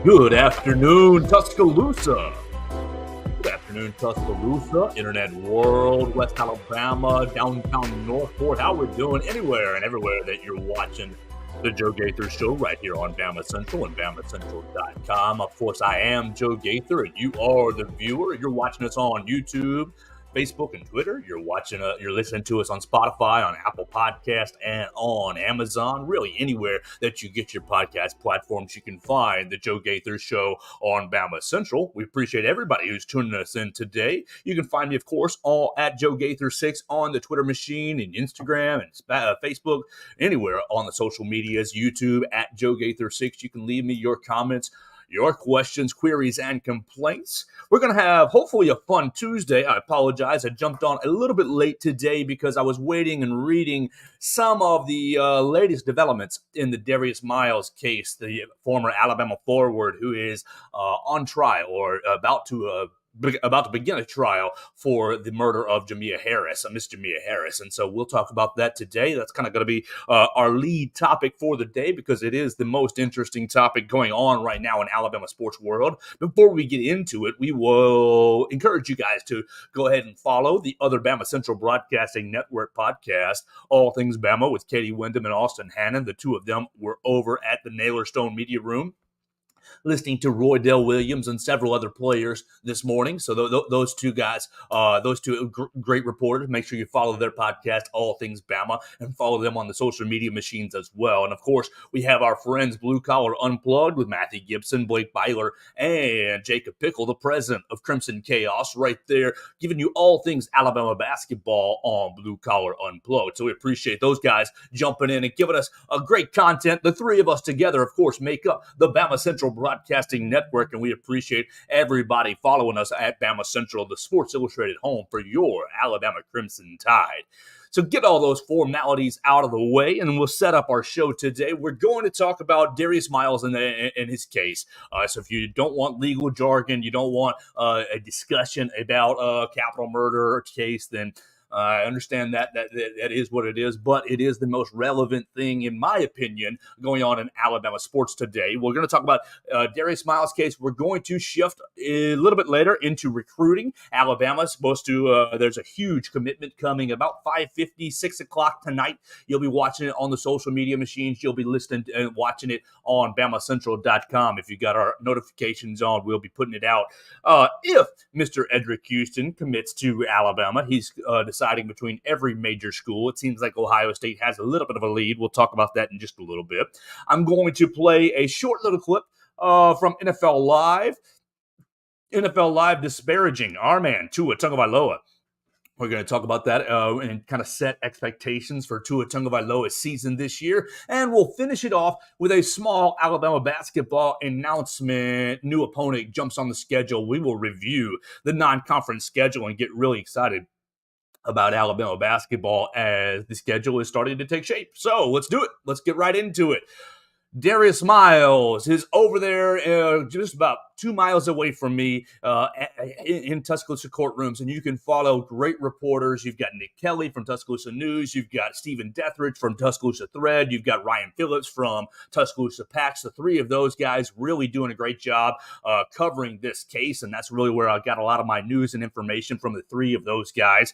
Good afternoon, Tuscaloosa. Good afternoon, Tuscaloosa, Internet World, West Alabama, downtown Northport. How we're doing anywhere and everywhere that you're watching the Joe Gaither Show right here on BamaCentral and BamaCentral.com. Of course, I am Joe Gaither, and you are the viewer. You're watching us on YouTube, Facebook, and Twitter. You're listening to us on Spotify, on Apple Podcast, and on Amazon. Really, anywhere that you get your podcast platforms, you can find the Joe Gaither Show on BamaCentral. We appreciate everybody who's tuning us in today. You can find me, of course, all at Joe Gaither6 on the Twitter machine and Instagram and Facebook, anywhere on the social medias, YouTube at Joe Gaither6. You can leave me your comments, your questions, queries, and complaints. We're going to have, hopefully, a fun Tuesday. I apologize. I jumped on a little bit late today because I was waiting and reading some of the latest developments in the Darius Miles case, the former Alabama forward who is on trial or about to begin a trial for the murder of Miss Jamia Harris. And so we'll talk about that today. That's kind of going to be our lead topic for the day because it is the most interesting topic going on right now in Alabama sports world. Before we get into it, we will encourage you guys to go ahead and follow the other Bama Central Broadcasting Network podcast, All Things Bama, with Katie Wyndham and Austin Hannon. The two of them were over at the Naylor Stone Media Room listening to Roy Dale Williams and several other players this morning. So those two guys, great reporters, make sure you follow their podcast, All Things Bama, and follow them on the social media machines as well. And of course, we have our friends Blue Collar Unplugged with Matthew Gibson, Blake Byler, and Jacob Pickle, the president of Crimson Chaos, right there, giving you all things Alabama basketball on Blue Collar Unplugged. So we appreciate those guys jumping in and giving us a great content. The three of us together, of course, make up the Bama Central Broadcasting Network, and we appreciate everybody following us at Bama Central, the Sports Illustrated home for your Alabama Crimson Tide. So get all those formalities out of the way, and we'll set up our show today. We're going to talk about Darius Miles and his case. So if you don't want legal jargon, you don't want a discussion about a capital murder case, then I understand that is what it is, but it is the most relevant thing, in my opinion, going on in Alabama sports today. We're going to talk about Darius Miles' case. We're going to shift a little bit later into recruiting. Alabama's supposed to, there's a huge commitment coming about 5:50, 6 o'clock tonight. You'll be watching it on the social media machines. You'll be listening and watching it on BamaCentral.com. If you got our notifications on, we'll be putting it out. If Mr. Edric Houston commits to Alabama, he's deciding between every major school. It seems like Ohio State has a little bit of a lead. We'll talk about that in just a little bit. I'm going to play a short little clip from NFL Live. NFL Live disparaging our man, Tua Tagovailoa. We're going to talk about that and kind of set expectations for Tua Tagovailoa's season this year. And we'll finish it off with a small Alabama basketball announcement. New opponent jumps on the schedule. We will review the non-conference schedule and get really excited about Alabama basketball as the schedule is starting to take shape. So let's do it. Let's get right into it. Darius Miles is over there just about 2 miles away from me in Tuscaloosa courtrooms, and you can follow great reporters. You've got Nick Kelly from Tuscaloosa News. You've got Stephen Deathridge from Tuscaloosa Thread. You've got Ryan Phillips from Tuscaloosa Pax. The three of those guys really doing a great job covering this case, and that's really where I got a lot of my news and information from, the three of those guys.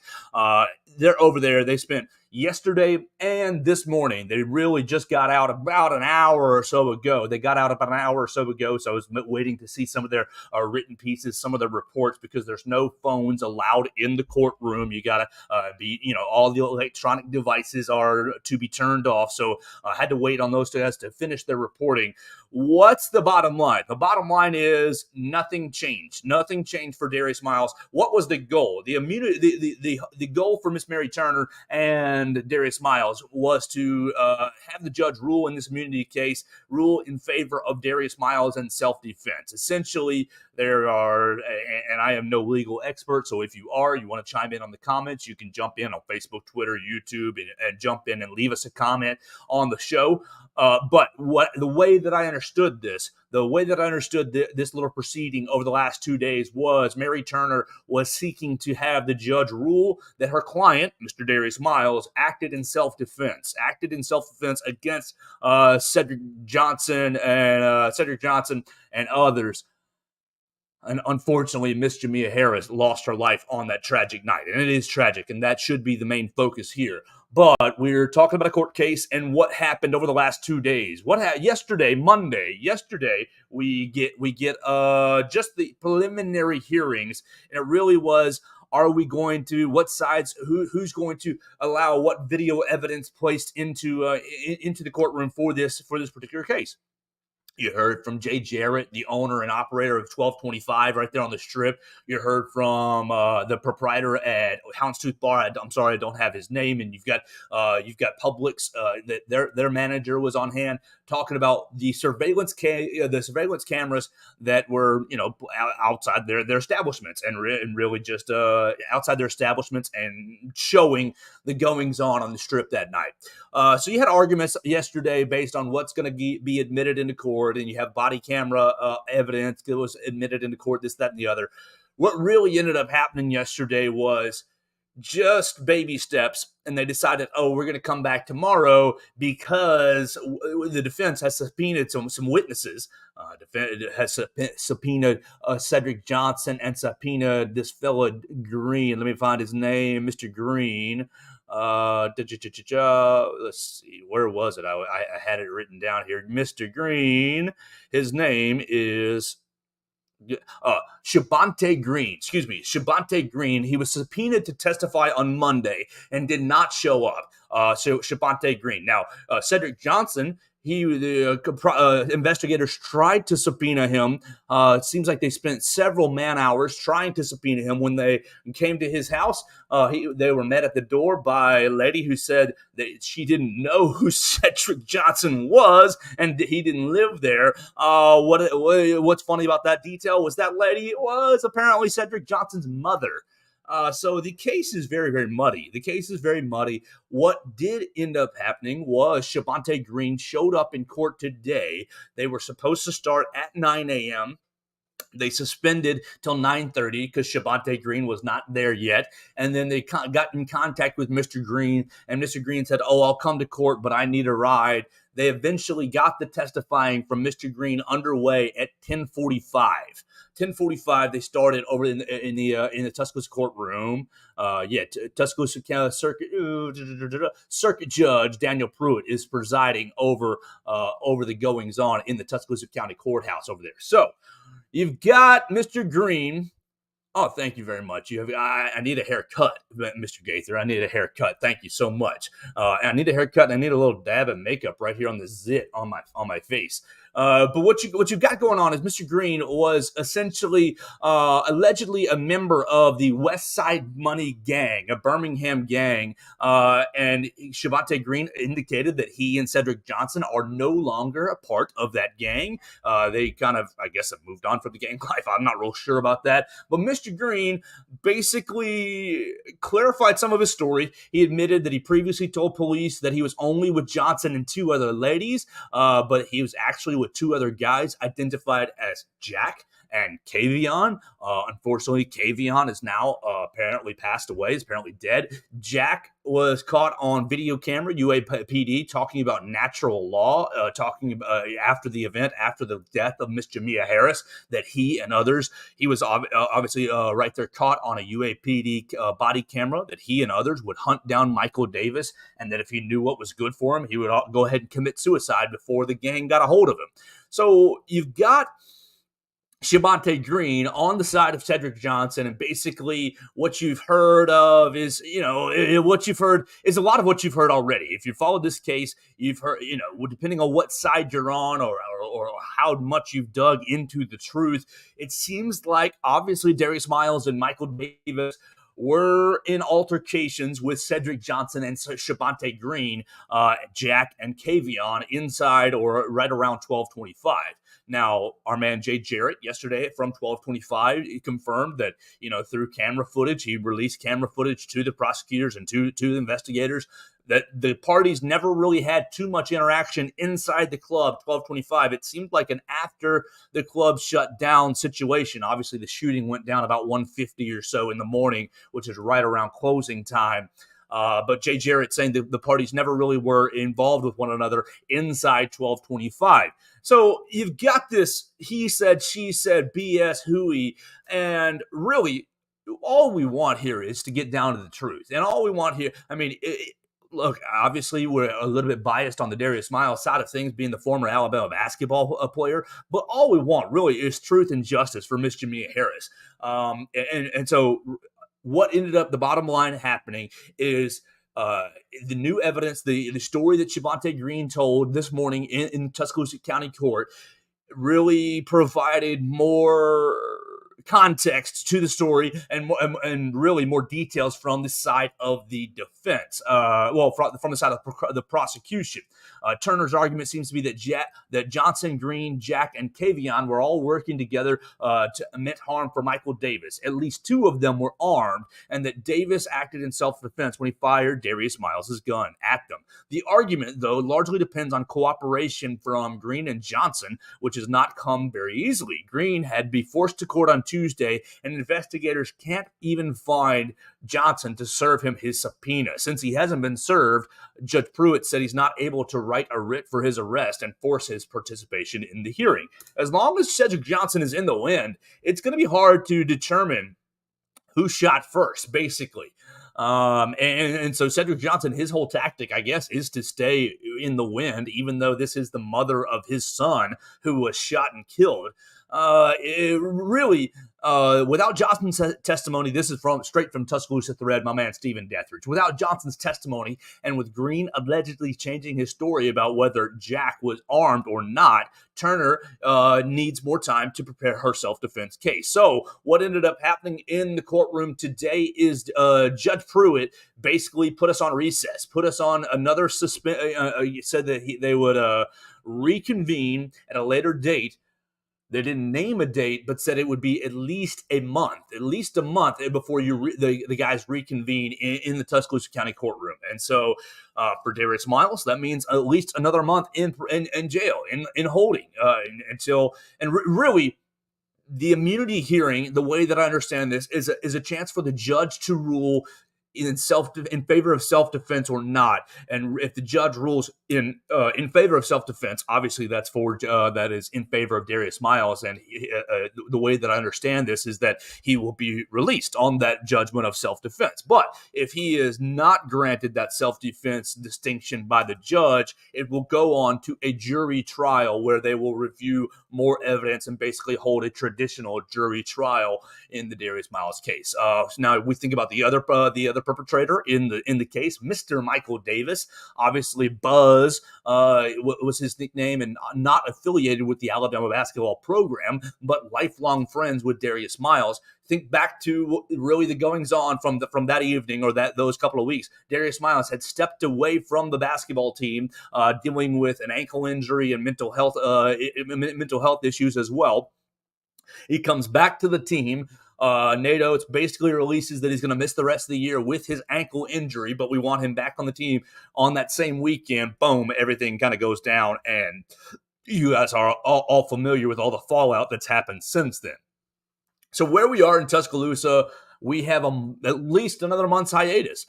They're over there. They spent yesterday and this morning. They really just got out about an hour or so ago. They got out about an hour or so ago, so I was waiting to see some of their written pieces, some of their reports, because there's no phones allowed in the courtroom. You got to all the electronic devices are to be turned off, so I had to wait on those guys to finish their reporting. What's the bottom line? The bottom line is nothing changed. Nothing changed for Darius Miles. What was the goal? The immunity, the goal for Miss Mary Turner and Darius Miles was to have the judge rule in this immunity case, rule in favor of Darius Miles and self-defense. Essentially, there are, and I am no legal expert, so if you want to chime in on the comments, you can jump in on Facebook, Twitter, YouTube, and jump in and leave us a comment on the show. But the way that I understood this, the way that I understood this little proceeding over the last 2 days was Mary Turner was seeking to have the judge rule that her client, Mr. Darius Miles, acted in self-defense against Cedric Johnson and others. And unfortunately, Miss Jamia Harris lost her life on that tragic night. And it is tragic, and that should be the main focus here. But we're talking about a court case and what happened over the last 2 days. Monday, we get just the preliminary hearings, and it really was, are we going to, what sides, who's going to allow what video evidence placed into the courtroom for this particular case. You heard from Jay Jarrett, the owner and operator of 1225 right there on the Strip. You heard from the proprietor at Houndstooth Bar. I'm sorry, I don't have his name. And you've got Publix. Their manager was on hand talking about the surveillance cameras that were outside their establishments and really just outside their establishments and showing the goings on the Strip that night. So you had arguments yesterday based on what's going to be admitted into court, and you have body camera evidence that was admitted into court, this, that, and the other. What really ended up happening yesterday was just baby steps, and they decided, we're going to come back tomorrow because the defense has subpoenaed some witnesses. Has subpoenaed Cedric Johnson and subpoenaed this fella Green. Let me find his name, Mr. Green. Let's see, where was it? I had it written down here. Mr. Green, his name is Shabante Green. Shabante Green. He was subpoenaed to testify on Monday and did not show up. So Shabante Green. Now, Cedric Johnson, the investigators tried to subpoena him. It seems like they spent several man hours trying to subpoena him. When they came to his house, they were met at the door by a lady who said that she didn't know who Cedric Johnson was and he didn't live there. What's funny about that detail was that lady was apparently Cedric Johnson's mother. So the case is very, very muddy. What did end up happening was Shabante Green showed up in court today. They were supposed to start at 9 a.m. They suspended till 9:30 because Shabante Green was not there yet. And then they got in contact with Mr. Green, and Mr. Green said, I'll come to court, but I need a ride. They eventually got the testifying from Mr. Green underway at 10:45. 10:45, they started over in the Tuscaloosa courtroom. Tuscaloosa Circuit Judge Daniel Pruitt is presiding over the goings on in the Tuscaloosa County Courthouse over there. So you've got Mr. Green. Oh, thank you very much. I need a haircut, Mr. Gaither. I need a haircut. Thank you so much. I need a haircut, and I need a little dab of makeup right here on the zit on my face. But what you got going on is Mr. Green was essentially allegedly a member of the West Side Money gang, a Birmingham gang, and Shabante Green indicated that he and Cedric Johnson are no longer a part of that gang. They kind of, I guess, have moved on from the gang life. I'm not real sure about that. But Mr. Green basically clarified some of his story. He admitted that he previously told police that he was only with Johnson and two other ladies, but he was actually with two other guys identified as Jack and Kavion. Unfortunately, Kavion is now apparently passed away, is apparently dead. Jack was caught on video camera, UAPD, talking about natural law, talking about after the event, after the death of Miss Jamia Harris, that he and others, he was obviously right there caught on a UAPD body camera, that he and others would hunt down Michael Davis, and that if he knew what was good for him, he would go ahead and commit suicide before the gang got a hold of him. So you've got Shabante Green on the side of Cedric Johnson, and basically what you've heard of is, what you've heard is a lot of what you've heard already. If you followed this case, you've heard, depending on what side you're on or how much you've dug into the truth, it seems like obviously Darius Miles and Michael Davis were in altercations with Cedric Johnson and Shabante Green, Jack and Kavion inside or right around 12:25. Now, our man Jay Jarrett yesterday from 1225 he confirmed that, through camera footage, he released camera footage to the prosecutors and to the investigators, that the parties never really had too much interaction inside the club. 1225, it seemed like an after the club shut down situation. Obviously, the shooting went down about 1:50 or so in the morning, which is right around closing time. But Jay Jarrett saying that the parties never really were involved with one another inside 1225. So you've got this he said, she said, BS hooey, and really all we want here is to get down to the truth. And all we want here, look, obviously we're a little bit biased on the Darius Miles side of things, being the former Alabama basketball player, but all we want really is truth and justice for Miss Jamia Harris. And so what ended up, the bottom line happening is the new evidence, the story that Shavonte Green told this morning in Tuscaloosa County Court really provided more context to the story and really more details from the side of the defense. From the side of the prosecution. Turner's argument seems to be that Johnson, Green, Jack, and Kavion were all working together to omit harm for Michael Davis. At least two of them were armed, and that Davis acted in self-defense when he fired Darius Miles' gun at them. The argument, though, largely depends on cooperation from Green and Johnson, which has not come very easily. Green had to be forced to court on Tuesday, and investigators can't even find Johnson to serve him his subpoena. Since he hasn't been served, Judge Pruitt said he's not able to write a writ for his arrest and force his participation in the hearing. As long as Cedric Johnson is in the wind, it's going to be hard to determine who shot first, basically. And so Cedric Johnson, his whole tactic, I guess, is to stay in the wind, even though this is the mother of his son who was shot and killed. Without Johnson's testimony, this is straight from Tuscaloosa Thread, my man Stephen Dethridge. Without Johnson's testimony, and with Green allegedly changing his story about whether Jack was armed or not, Turner needs more time to prepare her self-defense case. So what ended up happening in the courtroom today is Judge Pruitt basically put us on recess, put us on another said that they would reconvene at a later date. They didn't name a date, but said it would be at least a month before the guys reconvene in the Tuscaloosa County courtroom. And so for Darius Miles, that means at least another month in jail, in holding really. The immunity hearing, the way that I understand this, is a chance for the judge to rule in favor of self-defense or not. And if the judge rules in favor of self-defense, obviously that is in favor of Darius Miles. And the way that I understand this is that he will be released on that judgment of self-defense. But if he is not granted that self-defense distinction by the judge, it will go on to a jury trial where they will review more evidence and basically hold a traditional jury trial in the Darius Miles case. Now we think about the other perpetrator in the case, Mr. Michael Davis. Obviously, Buzz was his nickname, and not affiliated with the Alabama basketball program, but lifelong friends with Darius Miles. Think back to really the goings-on from that evening or those couple of weeks. Darius Miles had stepped away from the basketball team, dealing with an ankle injury and mental health issues as well. He comes back to the team. NATO basically releases that he's going to miss the rest of the year with his ankle injury, but we want him back on the team on that same weekend. Boom, everything kind of goes down, and you guys are all familiar with all the fallout that's happened since then. So where we are in Tuscaloosa, we have at least another month's hiatus.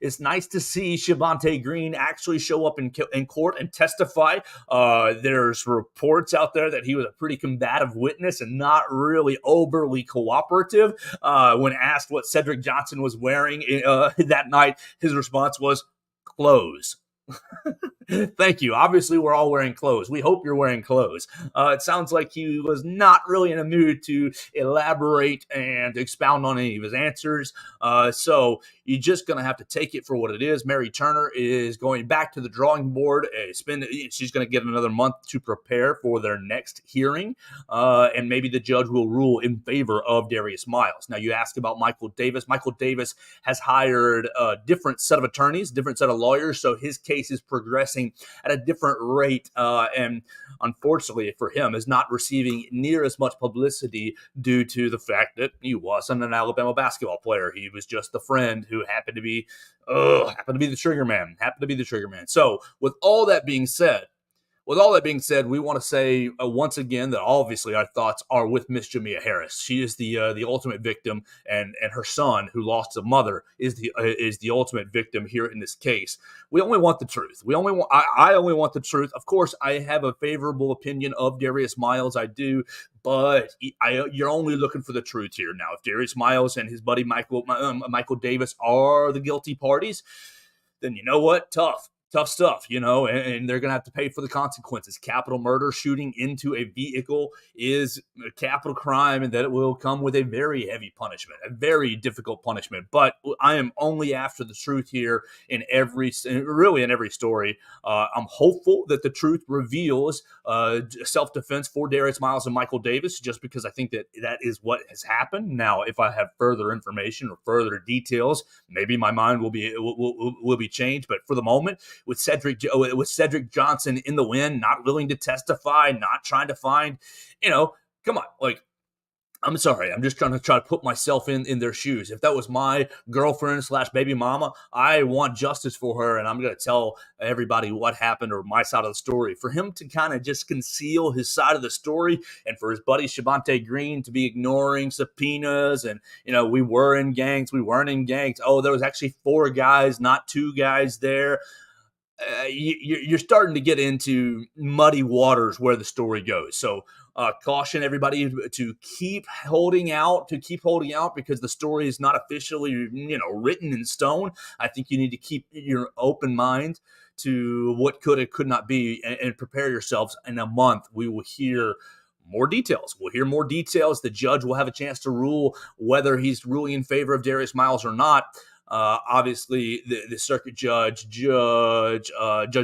It's nice to see Shavonte Green actually show up in court and testify. There's reports out there that he was a pretty combative witness and not really overly cooperative. When asked what Cedric Johnson was wearing that night, his response was clothes. Thank you. Obviously, we're all wearing clothes. We hope you're wearing clothes. It sounds like he was not really in a mood to elaborate and expound on any of his answers. So you're just going to have to take it for what it is. Mary Turner is going back to the drawing board. She's going to get another month to prepare for their next hearing. And maybe the judge will rule in favor of Darius Miles. Now, you asked about Michael Davis. Michael Davis has hired a different set of attorneys, different set of lawyers. So his case case is progressing at a different rate, and unfortunately for him, is not receiving near as much publicity due to the fact that he wasn't an Alabama basketball player. He was just a friend who happened to be the trigger man. So, with all that being said, we want to say once again that obviously our thoughts are with Miss Jamia Harris. She is the ultimate victim, and her son, who lost a mother, is the ultimate victim here in this case. We only want the truth. I only want the truth. Of course, I have a favorable opinion of Darius Miles. I do. But you're only looking for the truth here. Now, if Darius Miles and his buddy Michael Davis are the guilty parties, then you know what? Tough stuff, and they're going to have to pay for the consequences. Capital murder, shooting into a vehicle, is a capital crime, and that it will come with a very heavy punishment, a very difficult punishment. But I am only after the truth here in every story. I'm hopeful that the truth reveals self-defense for Darius Miles and Michael Davis, just because I think that is what has happened. Now, if I have further information or further details, maybe my mind will be changed. But for the moment, with Cedric Johnson in the wind, not willing to testify, not trying to find, come on, I'm sorry. I'm just trying to put myself in their shoes. If that was my girlfriend / baby mama, I want justice for her, and I'm going to tell everybody what happened or my side of the story. For him to kind of just conceal his side of the story, and for his buddy Shavonte Green to be ignoring subpoenas, and we were in gangs, we weren't in gangs. Oh, there was actually 4 guys, not 2 guys there. You're starting to get into muddy waters where the story goes. So caution everybody to keep holding out, because the story is not officially, written in stone. I think you need to keep your open mind to what could and could not be, and prepare yourselves. In a month, we will hear more details. The judge will have a chance to rule whether he's ruling in favor of Darius Miles or not. Obviously, the circuit judge, Judge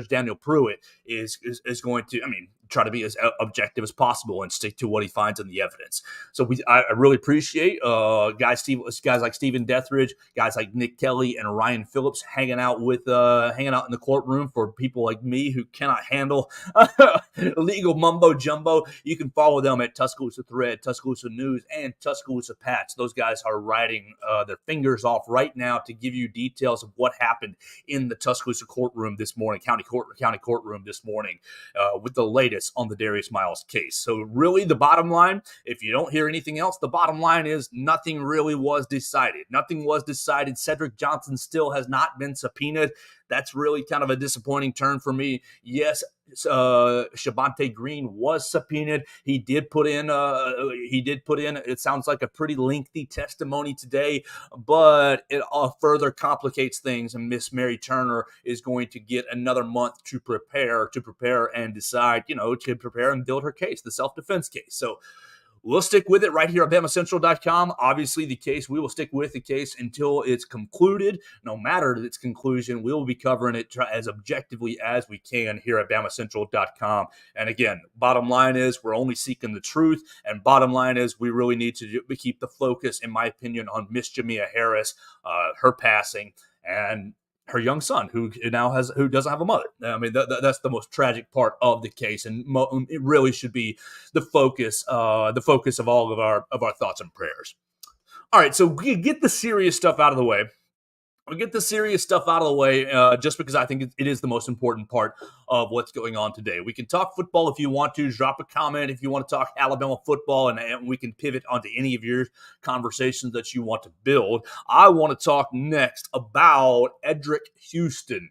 Daniel Pruitt, is going to, try to be as objective as possible and stick to what he finds in the evidence. So I really appreciate guys like Stephen Deathridge, guys like Nick Kelly and Ryan Phillips hanging out in the courtroom for people like me who cannot handle legal mumbo jumbo. You can follow them at Tuscaloosa Thread, Tuscaloosa News, and Tuscaloosa Pats. Those guys are writing their fingers off right now to give you details of what happened in the Tuscaloosa courtroom this morning, county courtroom this morning, with the latest on the Darius Miles case. So really, the bottom line, if you don't hear anything else, the bottom line is nothing really was decided. Nothing was decided. Cedric Johnson still has not been subpoenaed. That's really kind of a disappointing turn for me. Yes, Shavonte Green was subpoenaed. He did put in, it sounds like a pretty lengthy testimony today, but it further complicates things, and Miss Mary Turner is going to get another month to prepare and decide, to prepare and build her case, the self-defense case. So we'll stick with it right here at BamaCentral.com. Obviously, we will stick with the case until it's concluded. No matter its conclusion, we will be covering it as objectively as we can here at BamaCentral.com. And again, bottom line is we're only seeking the truth. And bottom line is we really need to keep the focus, in my opinion, on Miss Jamia Harris, her passing, and her young son, who doesn't have a mother. That's the most tragic part of the case, and it really should be the focus of all of our thoughts and prayers. All right, so we get the serious stuff out of the way. Just because I think it is the most important part of what's going on today. We can talk football if you want to. Drop a comment if you want to talk Alabama football, and we can pivot onto any of your conversations that you want to build. I want to talk next about Edric Houston.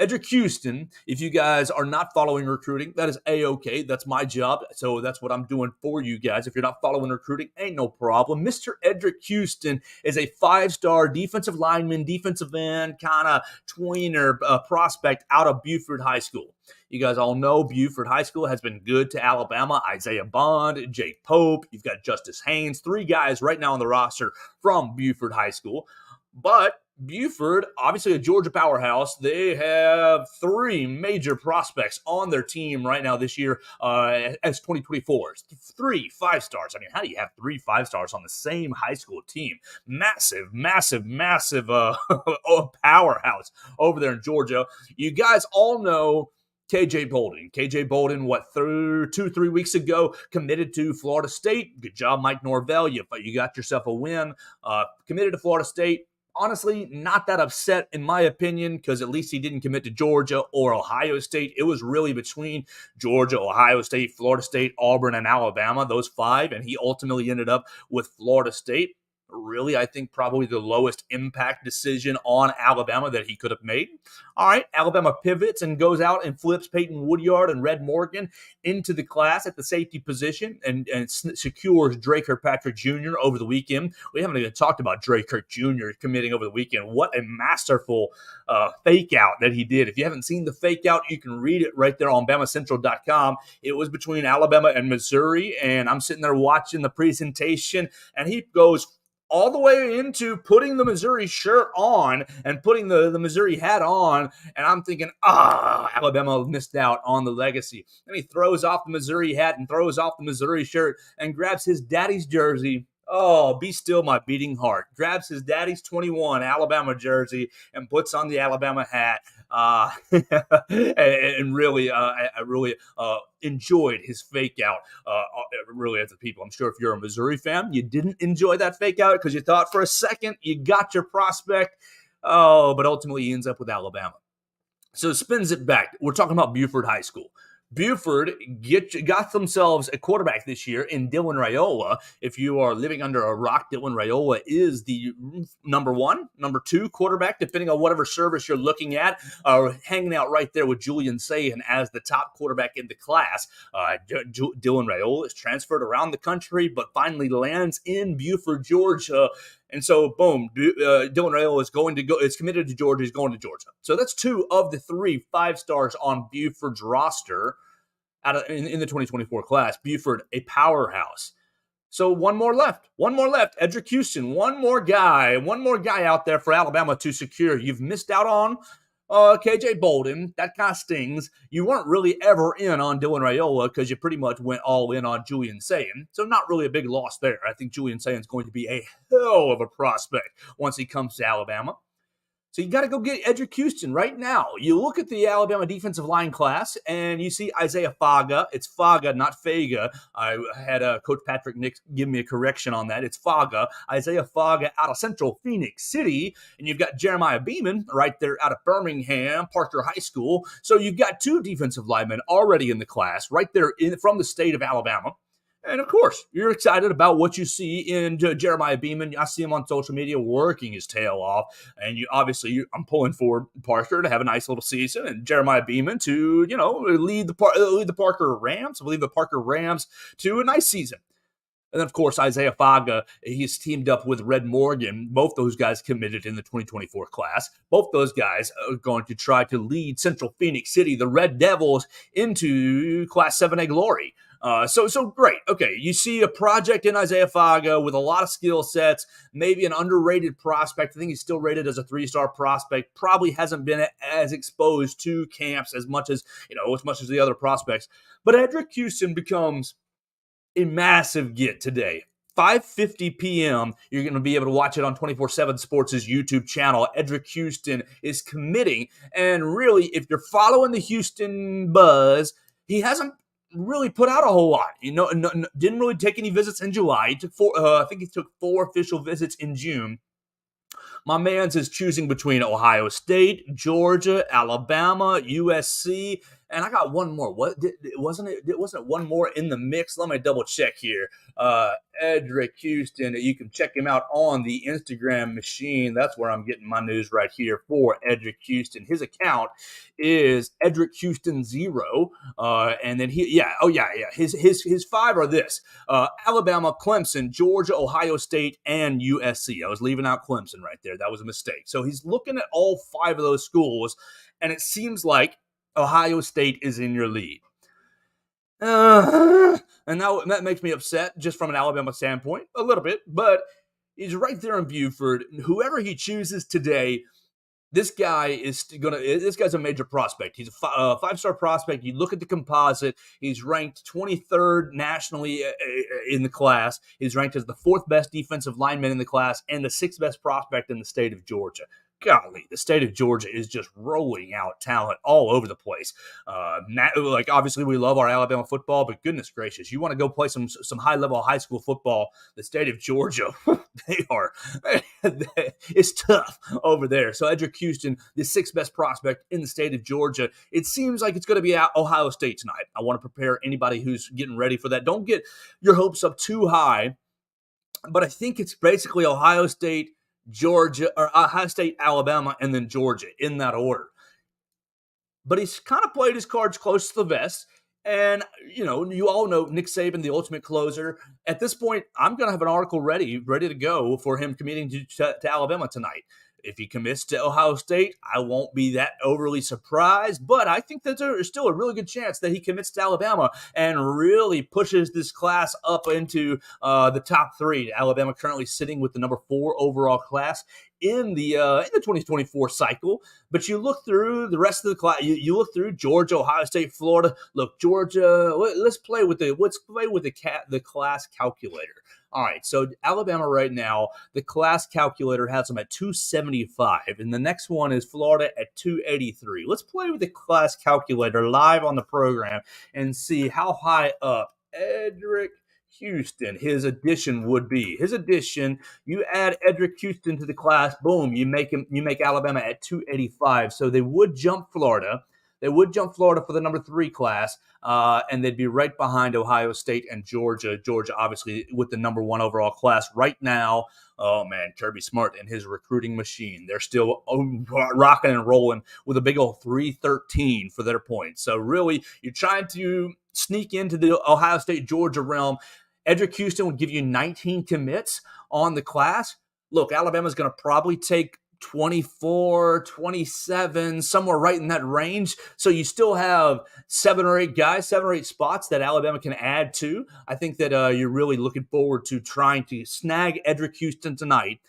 Edric Houston, if you guys are not following recruiting, that is A-okay. That's my job, so that's what I'm doing for you guys. If you're not following recruiting, ain't no problem. Mr. Edric Houston is a 5-star defensive lineman, defensive end, kind of tweener prospect out of Buford High School. You guys all know Buford High School has been good to Alabama. Isaiah Bond, Jake Pope, you've got Justice Haynes, 3 guys right now on the roster from Buford High School. But Buford, obviously a Georgia powerhouse. They have three major prospects on their team right now this year as 2024. Three 5-stars. I mean, how do you have three 5-stars on the same high school team? Massive, massive, massive powerhouse over there in Georgia. You guys all know KJ Bolden. KJ Bolden, through 2-3 weeks ago, committed to Florida State. Good job, Mike Norvell. You got yourself a win. Committed to Florida State. Honestly, not that upset in my opinion, because at least he didn't commit to Georgia or Ohio State. It was really between Georgia, Ohio State, Florida State, Auburn, and Alabama, those five, and he ultimately ended up with Florida State. Really, I think probably the lowest impact decision on Alabama that he could have made. All right, Alabama pivots and goes out and flips Peyton Woodyard and Red Morgan into the class at the safety position and secures Dre Kirkpatrick Jr. over the weekend. We haven't even talked about Dre Kirk Jr. committing over the weekend. What a masterful fake out that he did. If you haven't seen the fake out, you can read it right there on BamaCentral.com. It was between Alabama and Missouri, and I'm sitting there watching the presentation, and he goes all the way into putting the Missouri shirt on and putting the Missouri hat on. And I'm thinking, Alabama missed out on the legacy. Then he throws off the Missouri hat and throws off the Missouri shirt and grabs his daddy's jersey. Oh, be still my beating heart. Grabs his daddy's 21 Alabama jersey and puts on the Alabama hat. And really, I really enjoyed his fake out, really, as a people. I'm sure if you're a Missouri fan, you didn't enjoy that fake out because you thought for a second you got your prospect. Oh, but ultimately he ends up with Alabama. So spins it back. We're talking about Buford High School. Buford got themselves a quarterback this year in Dylan Raiola. If you are living under a rock, Dylan Raiola is the number 2 quarterback, depending on whatever service you're looking at, hanging out right there with Julian Sayin as the top quarterback in the class. Dylan Raiola is transferred around the country, but finally lands in Buford, Georgia. And so, boom, Dylan Raiola is committed to Georgia. He's going to Georgia. So that's 2 of the 3 5-stars on Buford's roster in the 2024 class. Buford, a powerhouse. So one more left. Edric Houston, one more guy out there for Alabama to secure. You've missed out on KJ Bolden. That kind of stings. You weren't really ever in on Dylan Raiola because you pretty much went all in on Julian Sayin. So not really a big loss there. I think Julian Sayin's going to be a hell of a prospect once he comes to Alabama. So you got to go get Edric Houston right now. You look at the Alabama defensive line class, and you see Isaiah Faga. It's Faga, not Faga. I had Coach Patrick Nix give me a correction on that. It's Faga. Isaiah Faga out of Central Phoenix City. And you've got Jeremiah Beeman right there out of Birmingham, Parker High School. So you've got 2 defensive linemen already in the class right there from the state of Alabama. And of course, you're excited about what you see in Jeremiah Beeman. I see him on social media working his tail off. And I'm pulling for Parker to have a nice little season, and Jeremiah Beeman to, lead the Parker Rams. I believe the Parker Rams to a nice season. And then, of course, Isaiah Faga, he's teamed up with Red Morgan. Both those guys committed in the 2024 class. Both those guys are going to try to lead Central Phoenix City, the Red Devils, into Class 7A glory. So great. Okay, you see a project in Isaiah Faga with a lot of skill sets, maybe an underrated prospect. I think he's still rated as a 3-star prospect. Probably hasn't been as exposed to camps as much as the other prospects. But Edric Houston becomes a massive get today. 5:50 p.m., you're going to be able to watch it on 24/7 Sports' YouTube channel. Edric Houston is committing. And really, if you're following the Houston buzz, he hasn't really put out a whole lot. Didn't really take any visits in July. He took 4 official visits in June. My man's is choosing between Ohio State, Georgia, Alabama, USC, and I got one more. Wasn't one more in the mix? Let me double check here. Edric Houston. You can check him out on the Instagram machine. That's where I'm getting my news right here for Edric Houston. His account is Edric Houston 0. And then his 5 are this: Alabama, Clemson, Georgia, Ohio State, and USC. I was leaving out Clemson right there. That was a mistake. So he's looking at all 5 of those schools, and it seems like Ohio State is in your lead. And now that makes me upset just from an Alabama standpoint, a little bit. But He's right there in Buford. Whoever he chooses today, this guy's a major prospect. He's a five-star prospect. You look at the composite, he's ranked 23rd nationally in the class. He's ranked as the fourth best defensive lineman in the class and the sixth best prospect in the state of Georgia. Golly, the state of Georgia is just rolling out talent all over the place. Like obviously we love our Alabama football, but goodness gracious, you want to go play some high-level high school football, the state of Georgia, it's tough over there. So Edric Houston, the sixth best prospect in the state of Georgia. It seems like it's going to be at Ohio State tonight. I want to prepare anybody who's getting ready for that. Don't get your hopes up too high, but I think it's basically Ohio State, Georgia, or Ohio State, Alabama, and then Georgia in that order. But he's kind of played his cards close to the vest. And, you all know Nick Saban, the ultimate closer. At this point, I'm going to have an article ready to go for him committing to Alabama tonight. If he commits to Ohio State, I won't be that overly surprised, but I think that there's still a really good chance that he commits to Alabama and really pushes this class up into the top three. Alabama currently sitting with the number 4 overall class in the 2024 cycle. But you look through the rest of the class. You look through Georgia, Ohio State, Florida. Look, Georgia. Let's play with the class calculator. All right, so Alabama right now, the class calculator has them at 275, and the next one is Florida at 283. Let's play with the class calculator live on the program and see how high up Edric Houston, his addition would be. His addition, you add Edric Houston to the class, boom, you make Alabama at 285. So they would jump Florida. They would jump Florida for the number 3 class, and they'd be right behind Ohio State and Georgia. Georgia, obviously, with the number 1 overall class right now. Oh, man, Kirby Smart and his recruiting machine. They're still rocking and rolling with a big old 313 for their points. So, really, you're trying to sneak into the Ohio State-Georgia realm. Edric Houston would give you 19 commits on the class. Look, Alabama's going to probably take 24, 27, somewhere right in that range. So you still have 7 or 8 spots that Alabama can add to. I think that you're really looking forward to trying to snag Edric Houston tonight.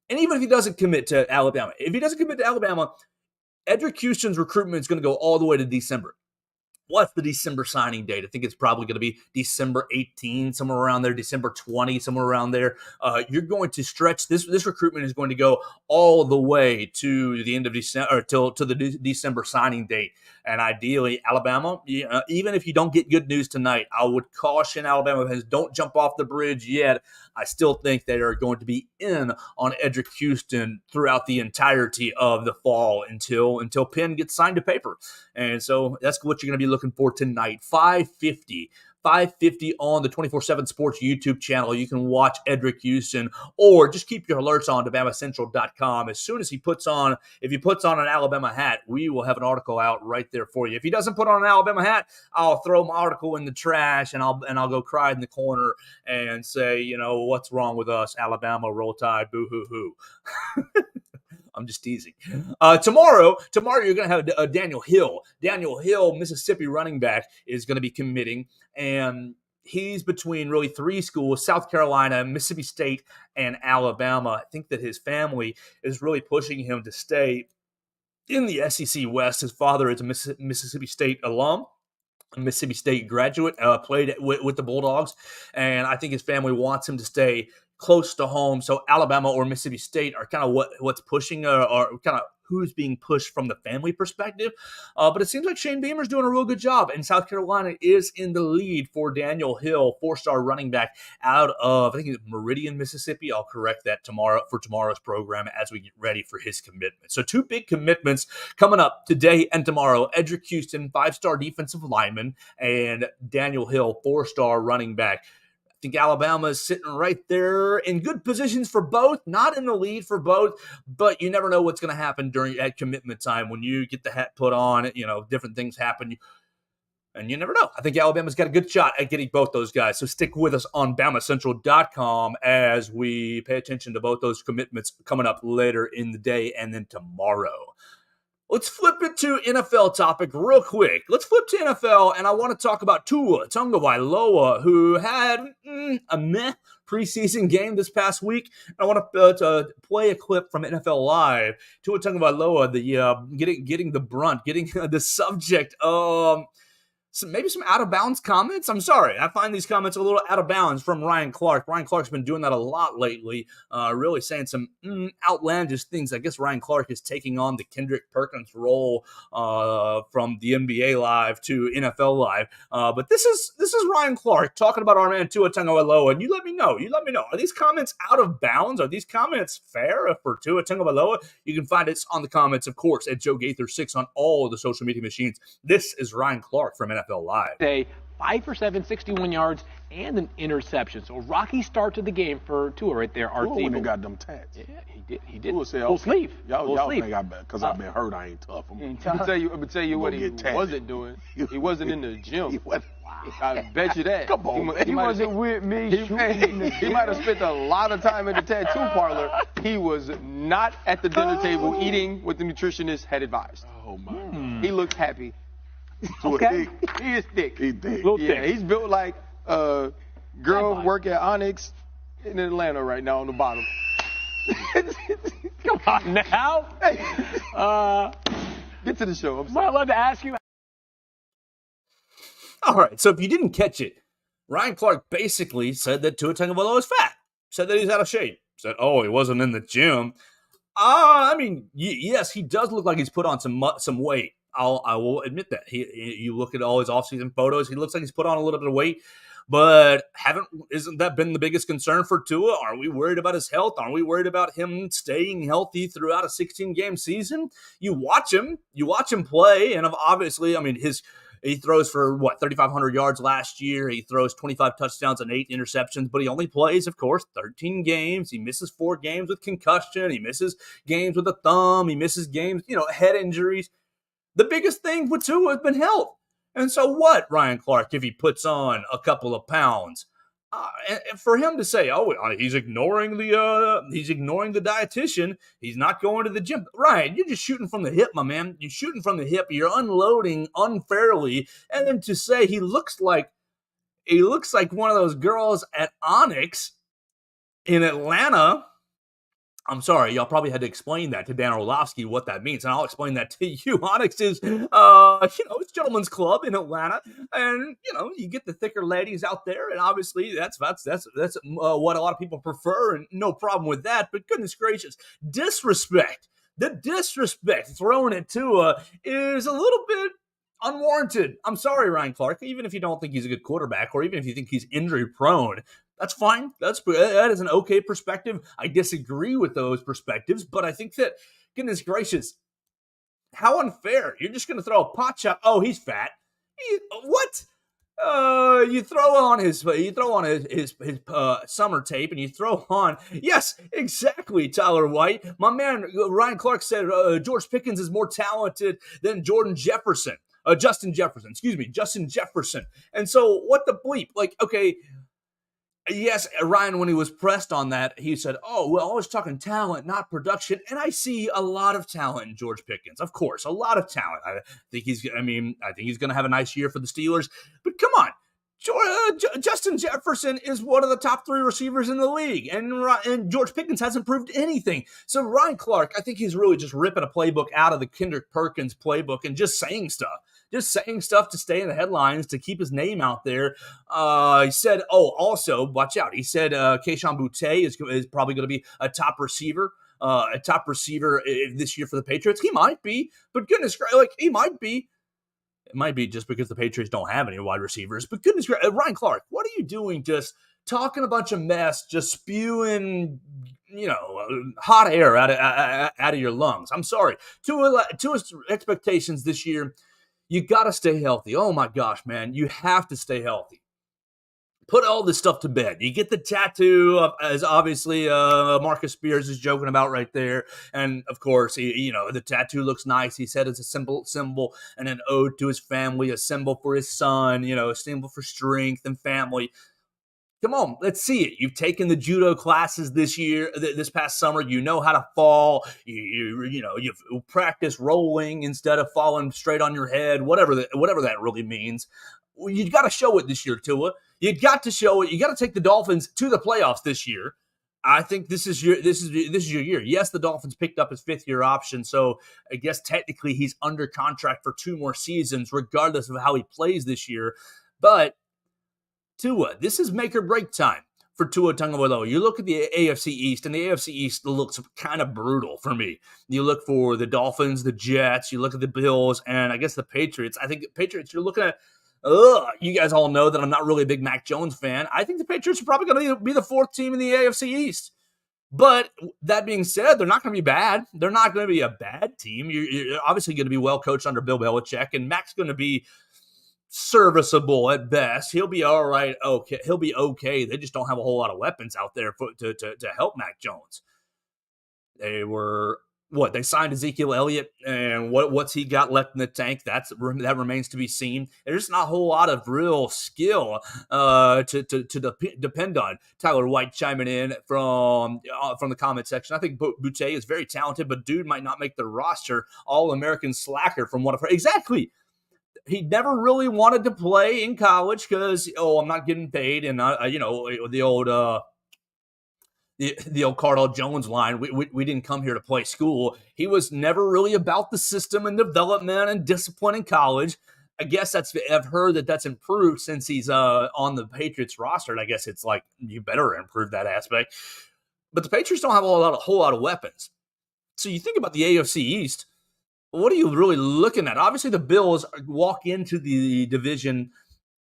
And even if he doesn't commit to Alabama, Edric Houston's recruitment is going to go all the way to December. What's the December signing date? I think it's probably going to be December 18, somewhere around there, December 20, somewhere around there. You're going to stretch this. This recruitment is going to go all the way to the end of December, or to the December signing date. And ideally, Alabama, even if you don't get good news tonight, I would caution Alabama fans, don't jump off the bridge yet. I still think they are going to be in on Edric Houston throughout the entirety of the fall until Penn gets signed to paper. And so that's what you're going to be looking for tonight. 5:50 on the 24/7 Sports YouTube channel. You can watch Edric Houston, or just keep your alerts on to BamaCentral.com. As soon as if he puts on an Alabama hat, we will have an article out right there for you. If he doesn't put on an Alabama hat, I'll throw my article in the trash and I'll go cry in the corner and say, what's wrong with us, Alabama, roll tide, boo hoo hoo. I'm just teasing. Tomorrow you're going to have Daniel Hill. Daniel Hill, Mississippi running back, is going to be committing, and he's between really 3 schools: South Carolina, Mississippi State, and Alabama. I think that his family is really pushing him to stay in the SEC West. His father is a Mississippi State alum, a Mississippi State graduate, played with the Bulldogs, and I think his family wants him to stay close to home. So Alabama or Mississippi State are kind of what's pushing, or kind of who's being pushed from the family perspective. But it seems like Shane Beamer's doing a real good job, and South Carolina is in the lead for Daniel Hill, 4-star running back out of, I think it's Meridian, Mississippi. I'll correct that tomorrow's program as we get ready for his commitment. So 2 big commitments coming up today and tomorrow: Edric Houston, 5-star defensive lineman, and Daniel Hill, 4-star running back. I think Alabama is sitting right there in good positions for both, not in the lead for both, but you never know what's going to happen at commitment time. When you get the hat put on, different things happen, and you never know. I think Alabama's got a good shot at getting both those guys. So stick with us on BamaCentral.com as we pay attention to both those commitments coming up later in the day and then tomorrow. Let's flip it to NFL topic real quick. Let's flip to NFL, and I want to talk about Tua Tagovailoa, who had a meh preseason game this past week. I want to play a clip from NFL Live. Tua Tagovailoa, getting the brunt, getting the subject of maybe some out of bounds comments. I'm sorry. I find these comments a little out of bounds from Ryan Clark. Ryan Clark's been doing that a lot lately, really saying some outlandish things. I guess Ryan Clark is taking on the Kendrick Perkins role from the NBA Live to NFL Live. But this is Ryan Clark talking about our man Tua Tagovailoa, and you let me know. Are these comments out of bounds? Are these comments fair for Tua Tagovailoa? You can find it on the comments, of course, at Joe Gaither 6 on all the social media machines. This is Ryan Clark from NFL Live. Today, 5 for 7, 61 yards, and an interception. So rocky start to the game for Tua right there. Tua wouldn't have got them tats. Yeah, he did. Tua said, full sleeve. Y'all think because I've been hurt, I ain't tough. I'm gonna tell you what he wasn't doing. He wasn't in the gym. I bet you that. Come on, he wasn't with me. He might have spent a lot of time in the tattoo parlor. He was not at the dinner table eating what the nutritionist had advised. Oh my! He looks happy. Okay. He is thick. He thick. Yeah, he's built like a girl work at Onyx in Atlanta right now on the bottom. Come on now. Get to the show. Am I allowed to ask you? All right, so if you didn't catch it, Ryan Clark basically said that Tua Tagovailoa is fat. Said that he's out of shape. Said, he wasn't in the gym. I mean, yes, he does look like he's put on some weight. I will admit that. You look at all his offseason photos, he looks like he's put on a little bit of weight. But isn't that been the biggest concern for Tua? Are we worried about his health? Are we worried about him staying healthy throughout a 16-game season? You watch him play, and obviously, I mean, he throws for, 3,500 yards last year. He throws 25 touchdowns and 8 interceptions, but he only plays, of course, 13 games. He misses 4 games with concussion. He misses games with a thumb. He misses games, head injuries. The biggest thing with Tua has been health. And so what, Ryan Clark, if he puts on a couple of pounds? And for him to say, he's ignoring the dietitian, he's not going to the gym. Ryan, you're just shooting from the hip, my man. You're shooting from the hip. You're unloading unfairly. And then to say he looks like one of those girls at Onyx in Atlanta. I'm sorry, y'all probably had to explain that to Dan Orlovsky what that means, and I'll explain that to you. Onyx is, it's gentleman's club in Atlanta, and you get the thicker ladies out there, and obviously that's what a lot of people prefer, and no problem with that. But goodness gracious, the disrespect thrown at Tua is a little bit unwarranted. I'm sorry, Ryan Clark. Even if you don't think he's a good quarterback, or even if you think he's injury prone. That's fine. That is an okay perspective. I disagree with those perspectives, but I think that, goodness gracious, how unfair. You're just going to throw a pot shot. Oh, he's fat. What? You throw on his summer tape, and you throw on, yes, exactly, Tyler White. My man, Ryan Clark said George Pickens is more talented than Justin Jefferson. And so what the bleep? Okay, yes, Ryan, when he was pressed on that, he said, I was talking talent, not production. And I see a lot of talent in George Pickens. Of course, a lot of talent. I think he's going to have a nice year for the Steelers. But come on. Justin Jefferson is one of the top 3 receivers in the league, and George Pickens hasn't proved anything. So Ryan Clark, I think he's really just ripping a playbook out of the Kendrick Perkins playbook and just saying stuff to stay in the headlines, to keep his name out there. He said, also, watch out. He said Kayshon Boutte is probably going to be a top receiver this year for the Patriots. He might be, but goodness, he might be. It might be just because the Patriots don't have any wide receivers. But goodness gracious, Ryan Clark, what are you doing just talking a bunch of mess, just spewing, hot air out of your lungs? I'm sorry. To his expectations this year, you got to stay healthy. Oh, my gosh, man. You have to stay healthy. Put all this stuff to bed. You get the tattoo, as obviously Marcus Spears is joking about right there. And, of course, the tattoo looks nice. He said it's a symbol and an ode to his family, a symbol for his son, a symbol for strength and family. Come on, let's see it. You've taken the judo classes this past summer. You know how to fall. You've practiced rolling instead of falling straight on your head. Whatever that really means. You got to show it this year, Tua. You got to show it. You got to take the Dolphins to the playoffs this year. I think this is your year. Yes, the Dolphins picked up his 5th-year option, so I guess technically he's under contract for 2 more seasons, regardless of how he plays this year. But Tua, this is make or break time for Tua Tagovailoa. You look at the AFC East, and the AFC East looks kind of brutal for me. You look for the Dolphins, the Jets, you look at the Bills, and I guess the Patriots. I think the Patriots, you're looking at, you guys all know that I'm not really a big Mac Jones fan. I think the Patriots are probably going to be the 4th team in the AFC East. But that being said, they're not going to be bad. They're not going to be a bad team. You're obviously going to be well coached under Bill Belichick, and Mac's going to be serviceable at best. He'll be all right. Okay, he'll be okay. They just don't have a whole lot of weapons out there to help Mac Jones. They signed Ezekiel Elliott, and what's he got left in the tank? That remains to be seen. There's not a whole lot of real skill to depend on. Tyler White chiming in from the comment section. I think Boutte is very talented, but dude might not make the roster. All-American slacker from what I've heard. Exactly. He never really wanted to play in college because, I'm not getting paid. And, the old Cardell Jones line, we didn't come here to play school. He was never really about the system and development and discipline in college. I guess I've heard that's improved since he's on the Patriots roster. And I guess it's like, you better improve that aspect. But the Patriots don't have a whole lot of weapons. So you think about the AFC East. What are you really looking at? Obviously, the Bills walk into the division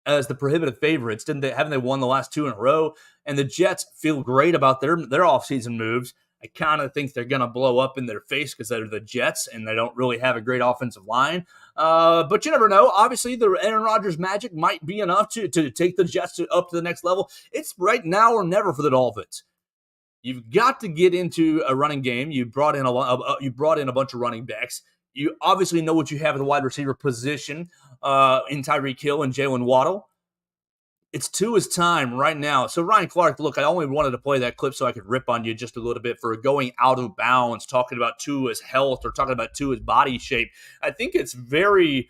as the prohibitive favorites. Haven't they won the last 2 in a row? And the Jets feel great about their offseason moves. I kind of think they're going to blow up in their face because they're the Jets and they don't really have a great offensive line. But you never know. Obviously, the Aaron Rodgers magic might be enough to take the Jets up to the next level. It's right now or never for the Dolphins. You've got to get into a running game. You brought in a bunch of running backs. You obviously know what you have at the wide receiver position in Tyreek Hill and Jalen Waddle. It's Tua's time right now. So, Ryan Clark, look, I only wanted to play that clip so I could rip on you just a little bit for going out of bounds, talking about Tua's health or talking about Tua's body shape. I think it's very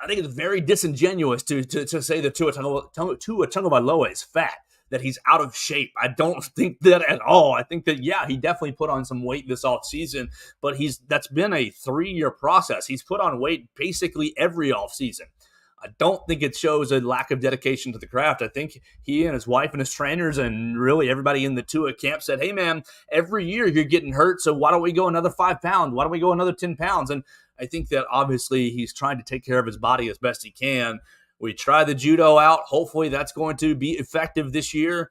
disingenuous to say that Tua Tagovailoa is fat, that he's out of shape. I don't think that at all. I think that, he definitely put on some weight this offseason, but that's been a 3-year process. He's put on weight basically every offseason. I don't think it shows a lack of dedication to the craft. I think he and his wife and his trainers and really everybody in the Tua camp said, hey, man, every year you're getting hurt, so why don't we go another 5 pounds? Why don't we go another 10 pounds? And I think that obviously he's trying to take care of his body as best he can. We try the judo out. Hopefully that's going to be effective this year.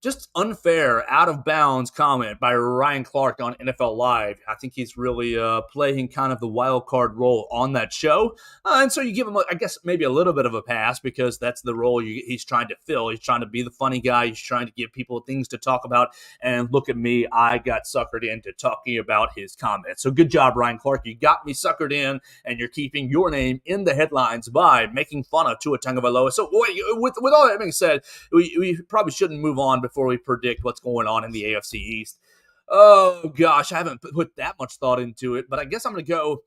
Just unfair, out of bounds comment by Ryan Clark on NFL Live. I think he's really playing kind of the wild card role on that show. And so you give him, I guess, maybe a little bit of a pass because that's the role he's trying to fill. He's trying to be the funny guy. He's trying to give people things to talk about. And look at me. I got suckered into talking about his comments. So good job, Ryan Clark. You got me suckered in, and you're keeping your name in the headlines by making fun of Tua Tagovailoa. So with all that being said, we probably shouldn't move on before we predict what's going on in the AFC East. Oh, gosh, I haven't put that much thought into it, but I guess I'm going to go.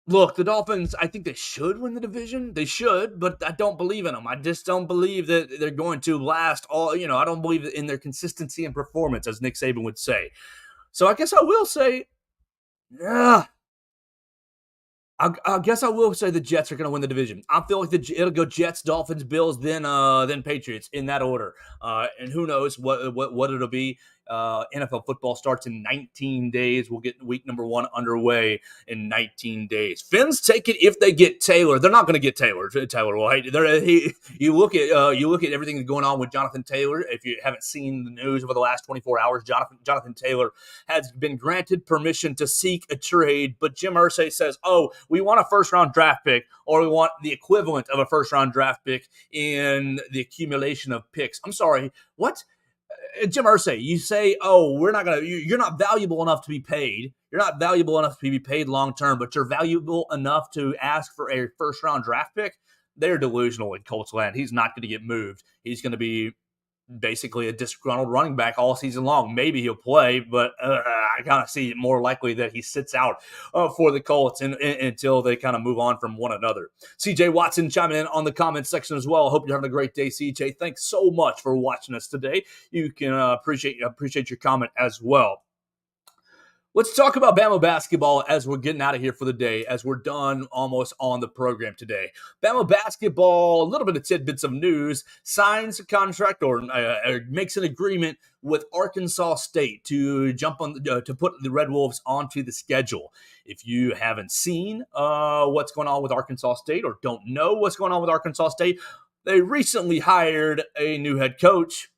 Look, the Dolphins, I think they should win the division. They should, but I don't believe in them. I just don't believe that they're going to last all, I don't believe in their consistency and performance, as Nick Saban would say. So I guess I will say, I guess I will say the Jets are going to win the division. I feel like it'll go Jets, Dolphins, Bills, then Patriots in that order. And who knows what it'll be. NFL football starts in 19 days. We'll get week number 1 underway in 19 days. Fins take it if they get Taylor. They're not going to get Taylor White. You look at everything that's going on with Jonathan Taylor. If you haven't seen the news over the last 24 hours, Jonathan Taylor has been granted permission to seek a trade, but Jim Irsay says, we want a first-round draft pick, or we want the equivalent of a first-round draft pick in the accumulation of picks. I'm sorry, what? Jim Irsay, you say, you're not valuable enough to be paid. You're not valuable enough to be paid long-term, but you're valuable enough to ask for a first-round draft pick? they're delusional in Colts land. He's not going to get moved. He's going to be basically a disgruntled running back all season long. Maybe he'll play, but I kind of see it more likely that he sits out for the Colts until they kind of move on from one another. CJ Watson chiming in on the comment section as well. I hope you're having a great day, CJ. Thanks so much for watching us today. You can appreciate your comment as well. Let's talk about Bama basketball as we're getting out of here for the day, as we're done almost on the program today. Bama basketball, a little bit of tidbits of news, signs a contract or makes an agreement with Arkansas State to jump on to put the Red Wolves onto the schedule. If you haven't seen what's going on with Arkansas State or don't know what's going on with Arkansas State, they recently hired a new head coach.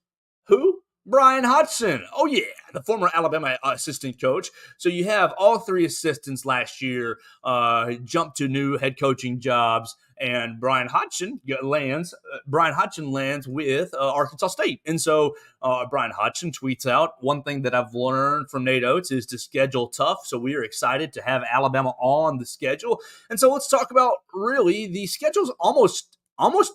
Who? Brian Hodgson. Oh, yeah, the former Alabama assistant coach. So you have all three assistants last year jump to new head coaching jobs, and Brian Hodgson lands with Arkansas State. And so Brian Hodgson tweets out, one thing that I've learned from Nate Oates is to schedule tough. So we are excited to have Alabama on the schedule. And so let's talk about really the schedule's almost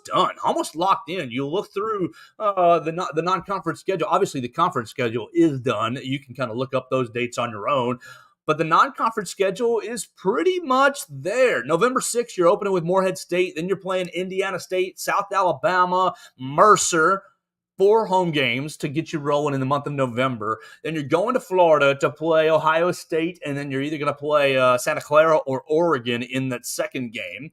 done, almost locked in. You look through the non-conference schedule. Obviously, the conference schedule is done. You can kind of look up those dates on your own. But the non-conference schedule is pretty much there. November 6th, you're opening with Morehead State. Then you're playing Indiana State, South Alabama, Mercer. 4 home games to get you rolling in the month of November. Then you're going to Florida to play Ohio State, and then you're either going to play Santa Clara or Oregon in that second game,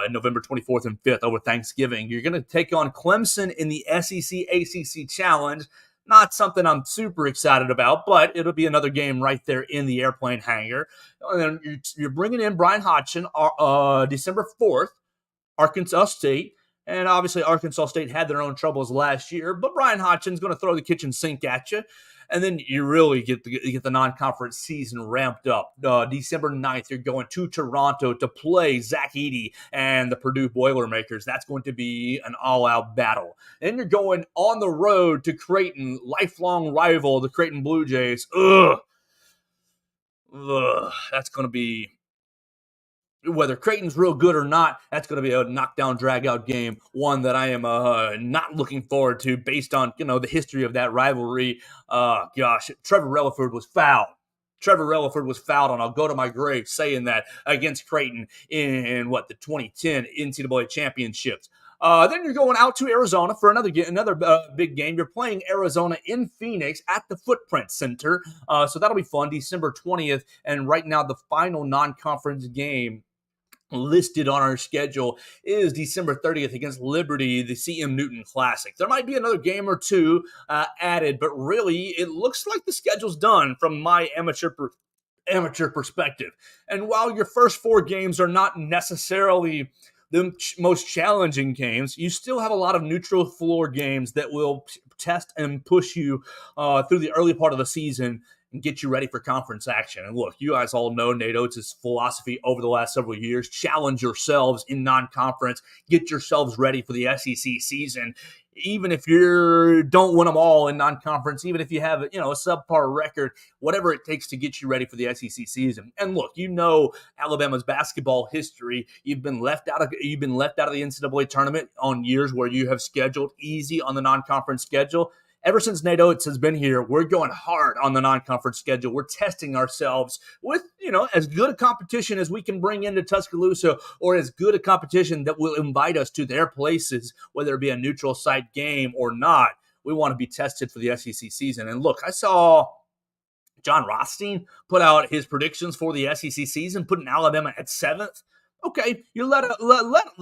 November 24th and 5th over Thanksgiving. You're going to take on Clemson in the SEC ACC Challenge. Not something I'm super excited about, but it'll be another game right there in the airplane hangar. And then you're bringing in Brian Hodgson December 4th, Arkansas State. And obviously, Arkansas State had their own troubles last year, but Brian Hodgson's going to throw the kitchen sink at you. And then you really get the non-conference season ramped up. December 9th, you're going to Toronto to play Zach Edey and the Purdue Boilermakers. That's going to be an all-out battle. And you're going on the road to Creighton, lifelong rival, the Creighton Blue Jays. That's going to be... Whether Creighton's real good or not, that's going to be a knockdown, drag-out game, one that I am not looking forward to based on, the history of that rivalry. Trevor Relaford was fouled. And I'll go to my grave saying that against Creighton in the 2010 NCAA championships. Then you're going out to Arizona for another big game. You're playing Arizona in Phoenix at the Footprint Center. So that'll be fun, December 20th. And right now, the final non-conference game listed on our schedule is December 30th against Liberty, the CM Newton Classic. There might be another game or two added, but really, it looks like the schedule's done from my amateur perspective. And while your first 4 games are not necessarily the most challenging games, you still have a lot of neutral floor games that will test and push you through the early part of the season and get you ready for conference action. And look, you guys all know Nate Oates' philosophy over the last several years. Challenge yourselves in non-conference. Get yourselves ready for the SEC season. Even if you don't win them all in non-conference, even if you have a subpar record, whatever it takes to get you ready for the SEC season. And look, Alabama's basketball history. You've been left out of the NCAA tournament on years where you have scheduled easy on the non-conference schedule. Ever since Nate Oates has been here, we're going hard on the non-conference schedule. We're testing ourselves with, as good a competition as we can bring into Tuscaloosa, or as good a competition that will invite us to their places, whether it be a neutral site game or not. We want to be tested for the SEC season. And look, I saw John Rothstein put out his predictions for the SEC season, putting Alabama at 7th. Okay, you let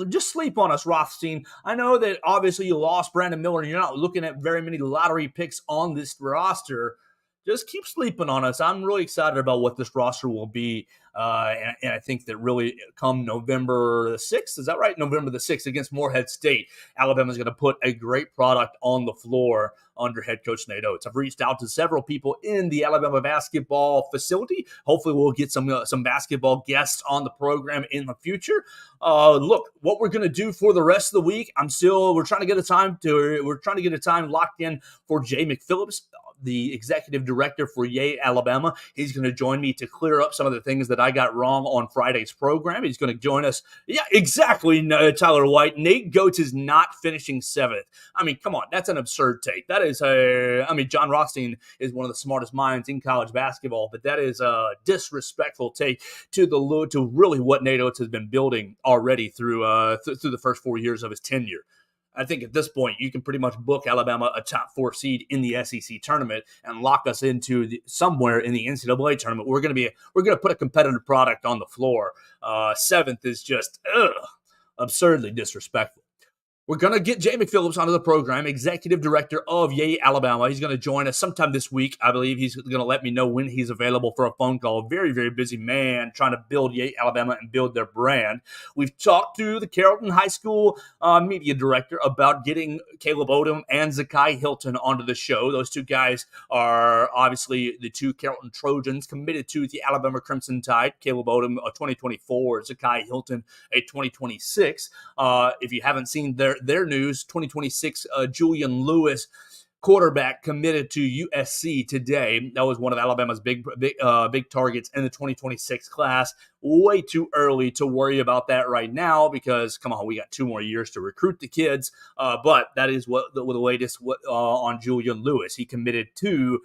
just sleep on us, Rothstein. I know that obviously you lost Brandon Miller and you're not looking at very many lottery picks on this roster. Just keep sleeping on us. I'm really excited about what this roster will be. And I think that really come November the 6th, is that right? November the 6th against Morehead State, Alabama's going to put a great product on the floor under head coach Nate Oates. I've reached out to several people in the Alabama basketball facility. Hopefully we'll get some basketball guests on the program in the future. Look, what we're going to do for the rest of the week, we're trying to get a time locked in for Jay McPhillips. the executive director for Yay, Alabama. He's going to join me to clear up some of the things that I got wrong on Friday's program. He's going to join us. Yeah, exactly, Tyler White. Nate Goetz is not finishing 7th. I mean, come on, that's an absurd take. That is John Rothstein is one of the smartest minds in college basketball, but that is a disrespectful take to really what Nate Oates has been building already through the first 4 years of his tenure. I think at this point, you can pretty much book Alabama a top 4 seed in the SEC tournament and lock us into somewhere in the NCAA tournament. We're going to put a competitive product on the floor. 7th is just absurdly disrespectful. We're going to get Jay McPhillips onto the program, executive director of Yay, Alabama. He's going to join us sometime this week. I believe he's going to let me know when he's available for a phone call. Very, very busy man trying to build Yay, Alabama and build their brand. We've talked to the Carrollton High School media director about getting Caleb Odom and Zakai Hilton onto the show. Those two guys are obviously the two Carrollton Trojans committed to the Alabama Crimson Tide. Caleb Odom, a 2024, Zakai Hilton, a 2026. If you haven't seen their news, 2026 Julian Lewis quarterback committed to USC today. That was one of Alabama's big targets in the 2026 class. Way too early to worry about that right now because, come on, we got 2 more years to recruit the kids. But that is what the latest on Julian Lewis. He committed to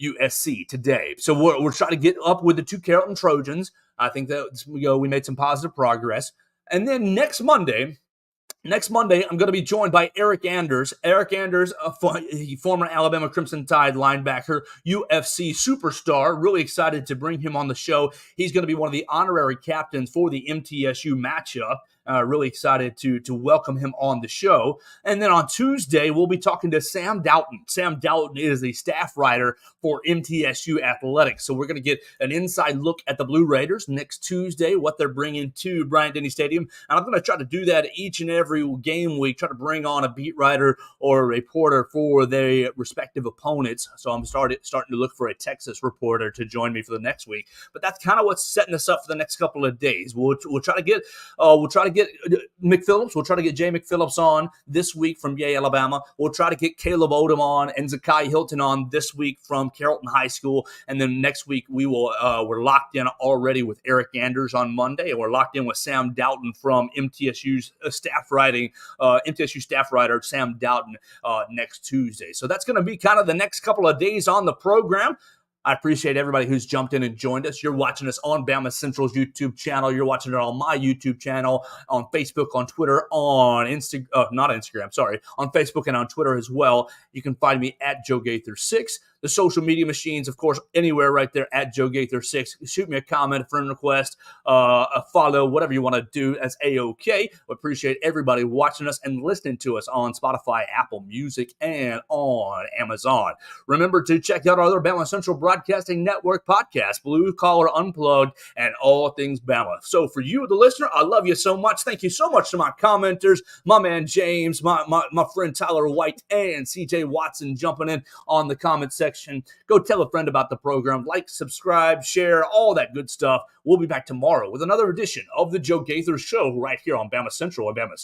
USC today. So we're trying to get up with the 2 Carrollton Trojans. I think that we made some positive progress. And then next Monday, I'm going to be joined by Eric Anders. Eric Anders, a former Alabama Crimson Tide linebacker, UFC superstar. Really excited to bring him on the show. He's going to be one of the honorary captains for the MTSU matchup. Really excited to welcome him on the show. And then on Tuesday, we'll be talking to Sam Doughton. Sam Doughton is the staff writer for MTSU Athletics. So we're going to get an inside look at the Blue Raiders next Tuesday, what they're bringing to Bryant-Denny Stadium. And I'm going to try to do that each and every game week, try to bring on a beat writer or a reporter for their respective opponents. So I'm starting to look for a Texas reporter to join me for the next week. But that's kind of what's setting us up for the next couple of days. We'll try to get McPhillips. We'll try to get Jay McPhillips on this week from Yay, Alabama. We'll try to get Caleb Odom on and Zakai Hilton on this week from Carrollton High School. And then next week we're locked in already with Eric Anders on Monday, and we're locked in with Sam Doughton from MTSU's MTSU staff writer Sam Doughton next Tuesday. So that's going to be kind of the next couple of days on the program. I appreciate everybody who's jumped in and joined us. You're watching us on BamaCentral's YouTube channel. You're watching it on my YouTube channel, on Facebook, on Twitter, on on Facebook and on Twitter as well. You can find me at Joe Gaither6. The social media machines, of course, anywhere right there at Joe Gaither6. Shoot me a comment, a friend request, a follow, whatever you want to do. That's A-OK. We appreciate everybody watching us and listening to us on Spotify, Apple Music, and on Amazon. Remember to check out our other BamaCentral Broadcasting Network podcast, Blue Collar Unplugged, and all things Bama. So for you, the listener, I love you so much. Thank you so much to my commenters, my man James, my friend Tyler White, and CJ Watson jumping in on the comment section. Go tell a friend about the program. Like, subscribe, share, all that good stuff. We'll be back tomorrow with another edition of the Joe Gaither Show right here on BamaCentral and BamaCentral.